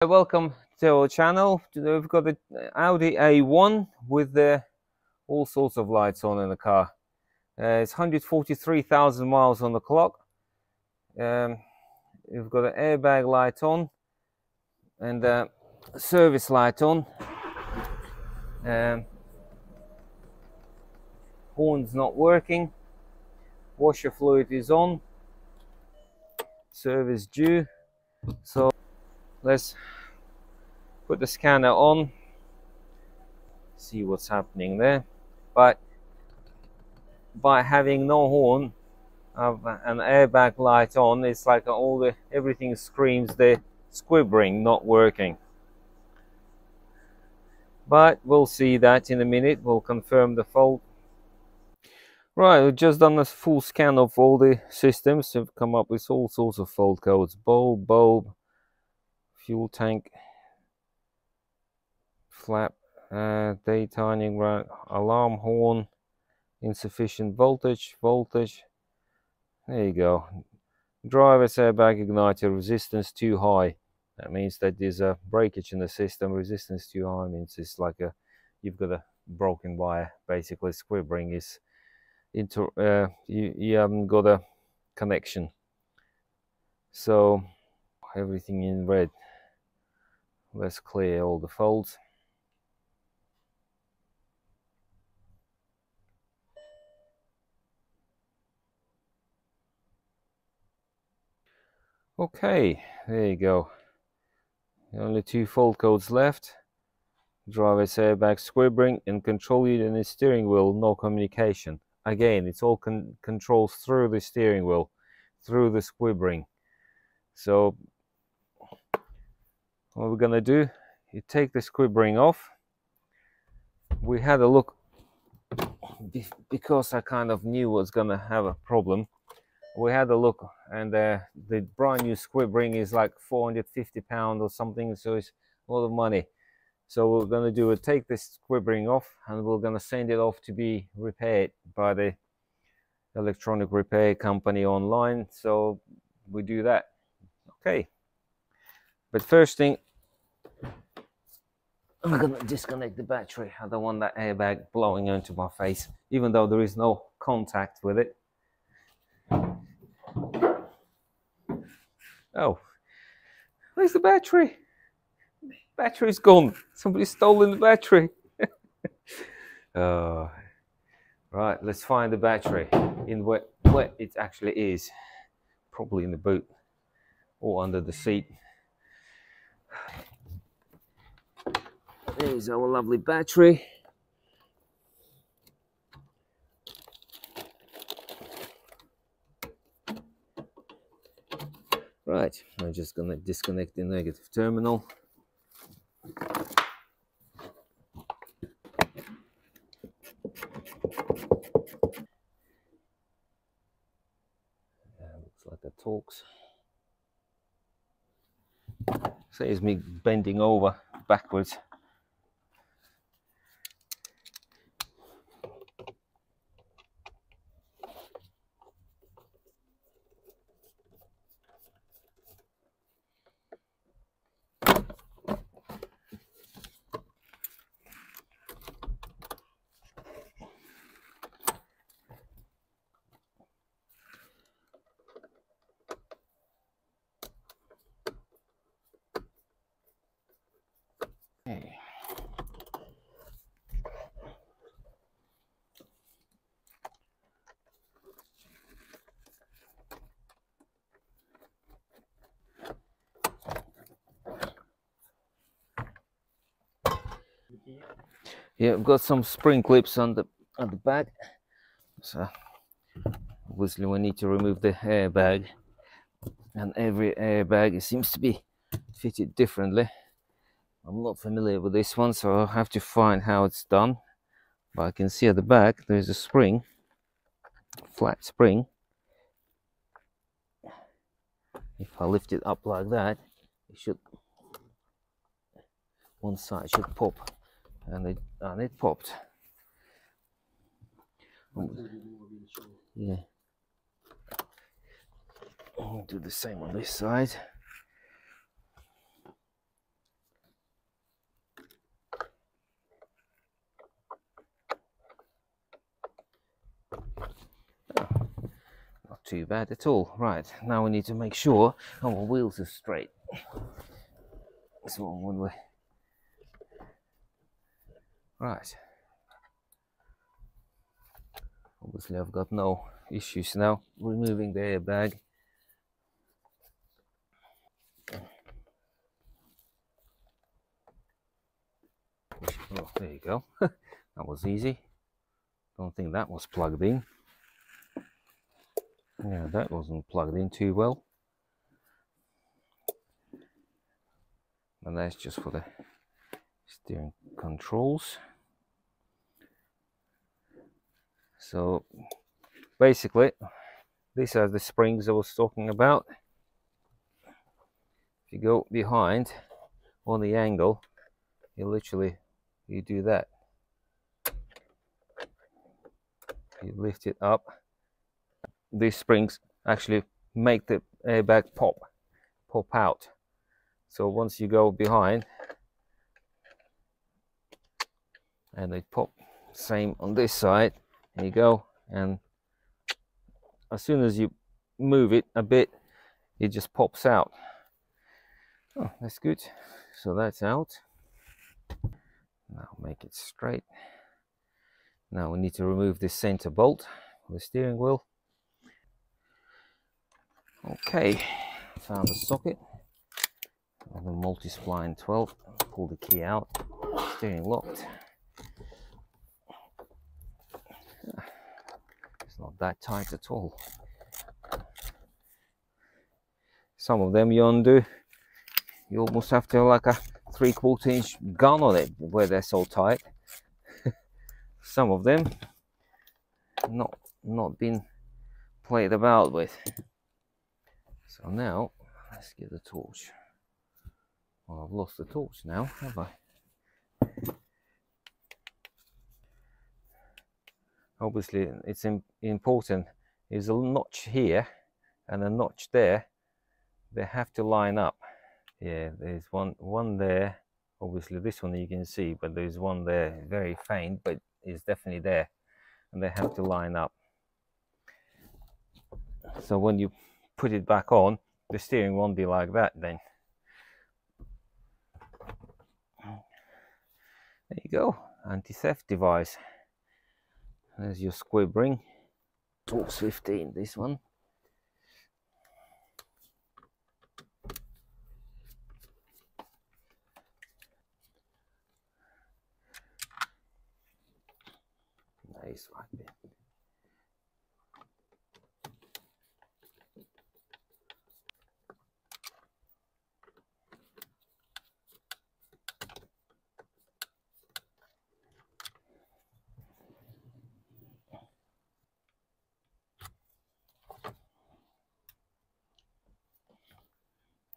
Welcome to our channel. Today we've got the Audi A1 with all sorts of lights on in the car. It's 143,000 miles on the clock. We've got an airbag light on and a service light on. Horn's not working. Washer fluid is on. Service due. So let's put the scanner on, see what's happening there. But by having no horn, an airbag light on, it's like everything screams the squib ring not working. But we'll see that in a minute. We'll confirm the fault. Right, we've just done a full scan of all the systems. We've come up with all sorts of fault codes: bulb, fuel tank, flap, daytiming, right, alarm horn, insufficient voltage. There you go. Driver's airbag igniter resistance too high. That means that there's a breakage in the system. Resistance too high means it's like you've got a broken wire. Basically, squib ring is you haven't got a connection. So everything in red. Let's clear all the faults. Okay, there you go. Only two fault codes left. Driver's airbag, squib ring, and control unit and the steering wheel, no communication. Again, it's all controls through the steering wheel, through the squib ring. So what we're gonna do, you take the squib ring off. We had a look, because I kind of knew was gonna have a problem. We had a look, and the brand new squib ring is like £450 or something, so it's a lot of money. So what we're going to do is take this squib ring off, and we're going to send it off to be repaired by the electronic repair company online. So we do that. Okay, but first thing, I'm going to disconnect the battery. I don't want that airbag blowing into my face, even though there is no contact with it. Oh, where's the battery? Battery's gone. Somebody's stolen the battery. Right, let's find the battery in where it actually is. Probably in the boot or under the seat. There's our lovely battery. Right, I'm just gonna disconnect the negative terminal. Looks like it talks. Saves me bending over backwards. Okay. Yeah, I've got some spring clips on the back, so obviously we need to remove the airbag, and every airbag seems to be fitted differently. I'm not familiar with this one, so I'll have to find how it's done. But I can see at the back there's a spring, flat spring. If I lift it up like that, it should, one side should pop, and it popped. Yeah, I'll do the same on this side. too bad at all. Right, now we need to make sure our wheels are straight. So when we right, obviously I've got no issues now removing the airbag. Oh, there you go. That was easy. Don't think that was plugged in. Yeah, that wasn't plugged in too well. And that's just for the steering controls. So basically, these are the springs I was talking about. If you go behind on the angle, you do that. You lift it up. These springs actually make the airbag pop out. So once you go behind, and they pop, same on this side. There you go, and as soon as you move it a bit, it just pops out. Oh, that's good. So that's out. Now make it straight. Now we need to remove this center bolt for the steering wheel. Okay, found the socket. The multi-spline 12. Pull the key out. Steering locked. It's not that tight at all. Some of them you undo, you almost have to have like a 3/4 inch gun on it where they're so tight. Some of them not been played about with. So now let's get the torch. Well, I've lost the torch now, have I? Obviously it's important. There's a notch here and a notch there. They have to line up. Yeah, there's one there. Obviously this one you can see, but there's one there, very faint, but it's definitely there, and they have to line up. So when you put it back on, the steering won't be like that then. There you go, anti-theft device. There's your squib ring. Torx 15, this one. Nice like that.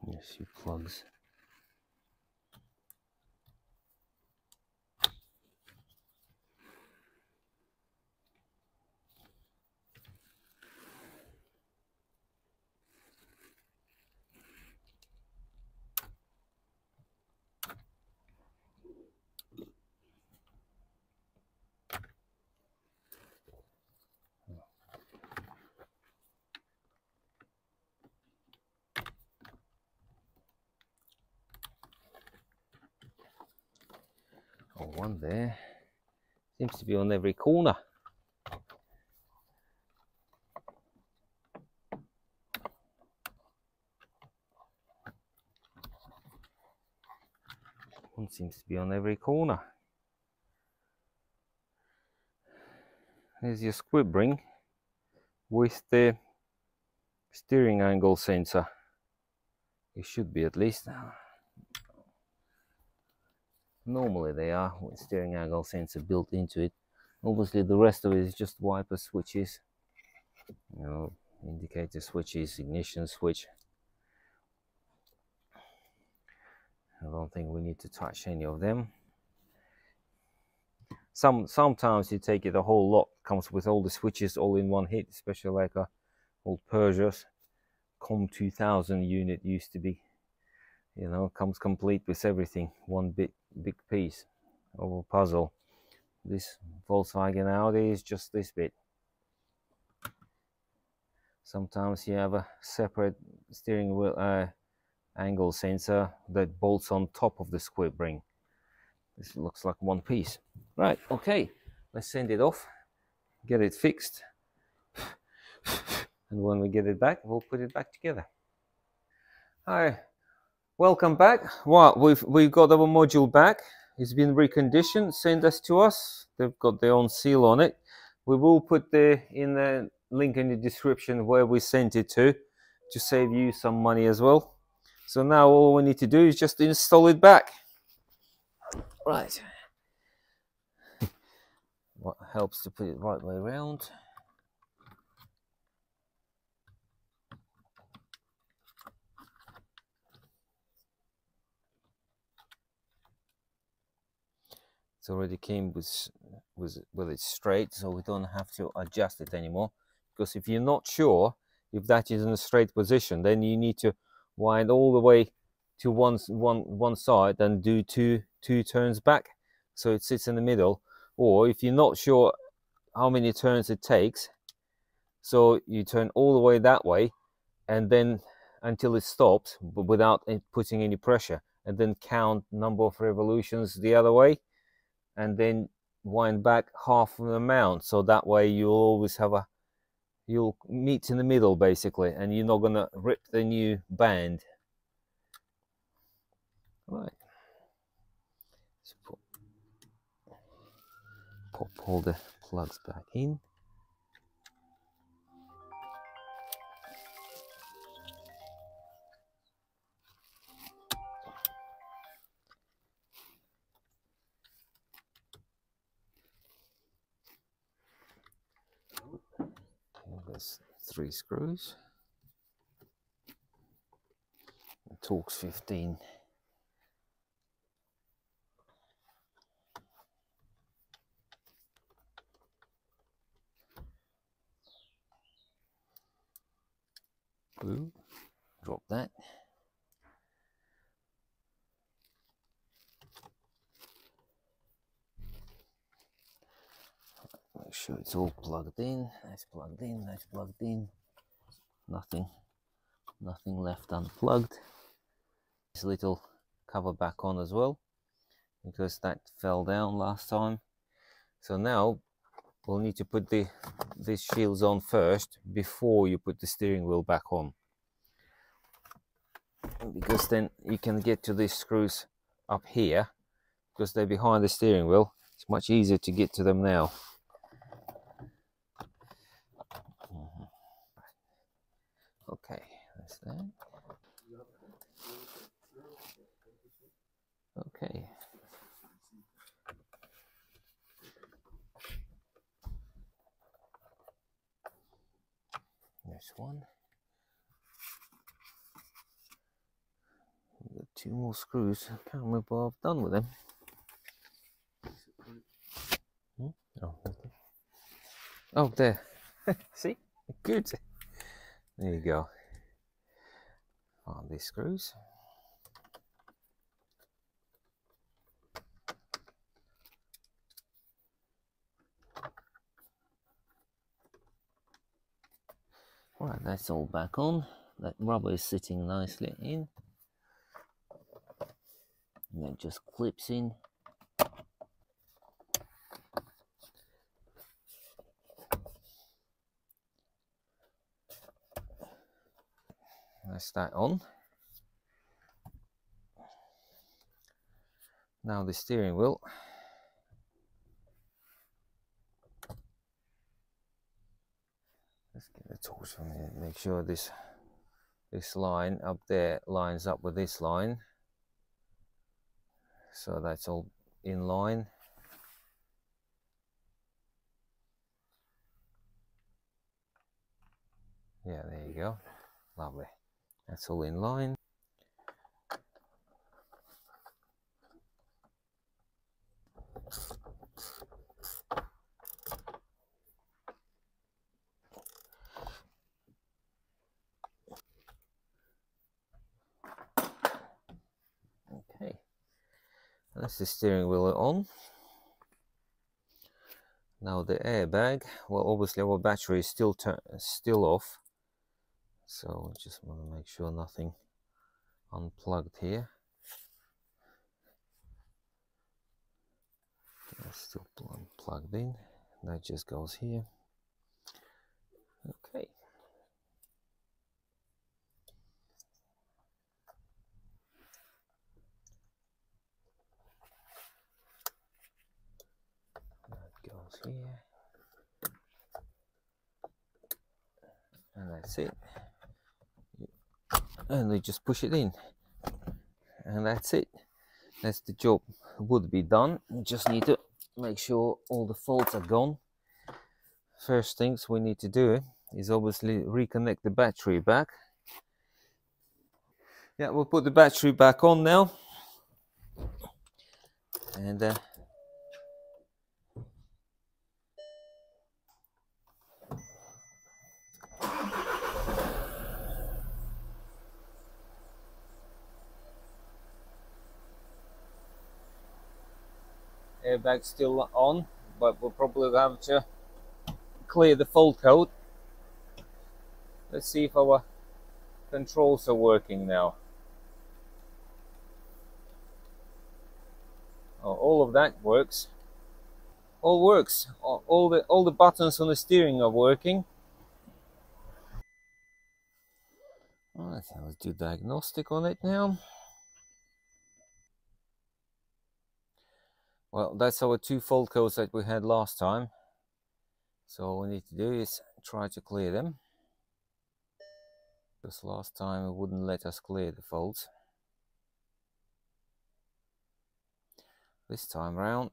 Yes, your plugs. Oh, one there. Seems to be on every corner. One seems to be on every corner. There's your squib ring with the steering angle sensor. It should be, at least. Normally they are with steering angle sensor built into it. Obviously the rest of it is just wiper switches, you know, indicator switches, ignition switch. I don't think we need to touch any of them. Sometimes you take it, a whole lot comes with all the switches all in one hit, especially like a old Peugeot Com 2000 unit used to be. You know, comes complete with everything, one big piece of a puzzle. This Volkswagen Audi is just this bit. Sometimes you have a separate steering wheel angle sensor that bolts on top of the squib ring. This looks like one piece. Right, okay, let's send it off, get it fixed, and when we get it back, we'll put it back together. Hi, welcome back. Well, we've got our module back. It's been reconditioned, sent us to us. They've got their own seal on it. We will put the link in the description where we sent it to save you some money as well. So now all we need to do is just install it back. Right. What helps to put it right way around. It already came with it straight, so we don't have to adjust it anymore. Because if you're not sure if that is in a straight position, then you need to wind all the way to one side and do two turns back, so it sits in the middle. Or if you're not sure how many turns it takes, so you turn all the way that way, and then until it stops, but without putting any pressure, and then count number of revolutions the other way, and then wind back half of the amount, so that way you'll always have you'll meet in the middle basically, and you're not gonna rip the new band. Right, let's pop all the plugs back in. There's 3 screws. The torque's 15. Ooh, drop that. Make sure it's all plugged in. That's plugged in. That's plugged in. Nothing left unplugged. This little cover back on as well, because that fell down last time. So now we'll need to put these shields on first before you put the steering wheel back on, because then you can get to these screws up here, because they're behind the steering wheel. It's much easier to get to them now. Okay, that's that. Okay. There's one. We've got 2 more screws. I can't remember what I've done with them. Oh, okay. Oh, there. See? Good. There you go. Find these screws. Right, that's all back on. That rubber is sitting nicely in. And it just clips in. That's that on. Now the steering wheel. Let's get the torch from here. Make sure this line up there lines up with this line, so that's all in line. Yeah, there you go. Lovely. That's all in line. Okay, that's the steering wheel on. Now the airbag, well, obviously our battery is still off, So just want to make sure nothing unplugged here. That's still plugged in. That just goes here. Okay. That goes here. And that's it. And they just push it in. And that's it. That's the job would be done. We just need to make sure all the faults are gone. First things we need to do is obviously reconnect the battery back. Yeah, we'll put the battery back on now. And airbag still on, but we'll probably have to clear the fault code. Let's see if our controls are working now. Oh, all of that works. All works. All the buttons on the steering are working. Alright, let's do diagnostic on it now. Well, that's our 2 fault codes that we had last time. So all we need to do is try to clear them. Because last time it wouldn't let us clear the faults. This time round,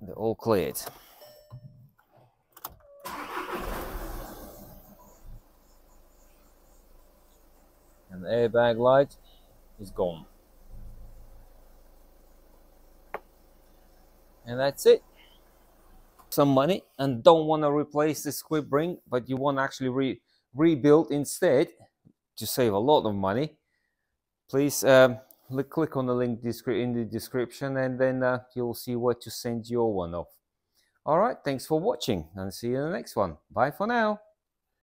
they're all cleared. And the airbag light is gone. And that's it. Some money and don't want to replace the squib ring, but you want to actually rebuild instead to save a lot of money. Please click on the link in the description, and then you'll see where to send your one off. All right, thanks for watching, and see you in the next one. Bye for now.